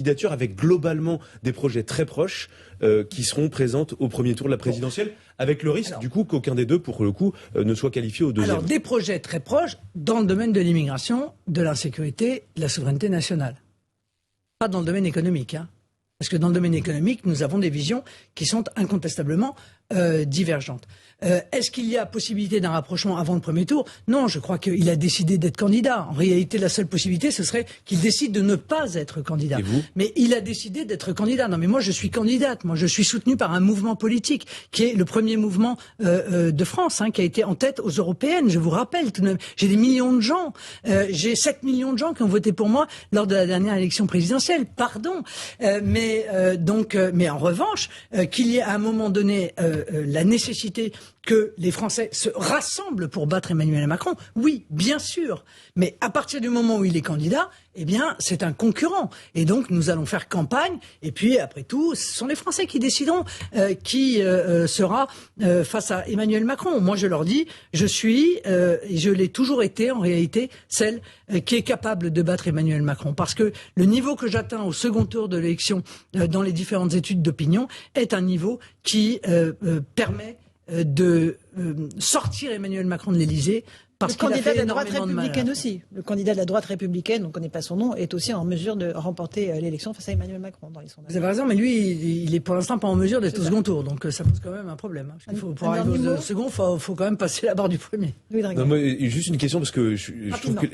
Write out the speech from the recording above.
candidatures avec globalement des projets très proches qui seront présentes au premier tour de la présidentielle, avec le risque du coup qu'aucun des deux, pour le coup, ne soit qualifié au deuxième. Alors des projets très proches dans le domaine de l'immigration, de l'insécurité, de la souveraineté nationale. Pas dans le domaine économique, hein. Parce que dans le domaine économique, nous avons des visions qui sont incontestablement divergentes. Est-ce qu'il y a possibilité d'un rapprochement avant le premier tour? Non, je crois qu'il a décidé d'être candidat. En réalité, la seule possibilité, ce serait qu'il décide de ne pas être candidat. Et vous? Mais il a décidé d'être candidat. Non, mais moi, je suis candidate. Moi, je suis soutenue par un mouvement politique qui est le premier mouvement de France, hein, qui a été en tête aux européennes. Je vous rappelle, tout de même, j'ai des millions de gens. J'ai 7 millions de gens qui ont voté pour moi lors de la dernière élection présidentielle. Pardon. Mais en revanche, qu'il y ait à un moment donné la nécessité que les Français se rassemblent pour battre Emmanuel Macron, oui, bien sûr. Mais à partir du moment où il est candidat, eh bien, c'est un concurrent. Et donc, nous allons faire campagne. Et puis, après tout, ce sont les Français qui décideront qui sera face à Emmanuel Macron. Moi, je leur dis, je suis, et je l'ai toujours été en réalité, celle qui est capable de battre Emmanuel Macron. Parce que le niveau que j'atteins au second tour de l'élection dans les différentes études d'opinion est un niveau qui permet de sortir Emmanuel Macron de l'Élysée. Parce le candidat de la droite républicaine aussi. Le candidat de la droite républicaine, on ne connaît pas son nom, est aussi en mesure de remporter l'élection face à Emmanuel Macron dans les sondages. Vous avez raison, mais lui, il est pour l'instant pas en mesure d'être au second tour. Donc ça pose quand même un problème. Hein. Pour arriver au second, il faut quand même passer la barre du premier. Non, moi, juste une question, parce que je trouve que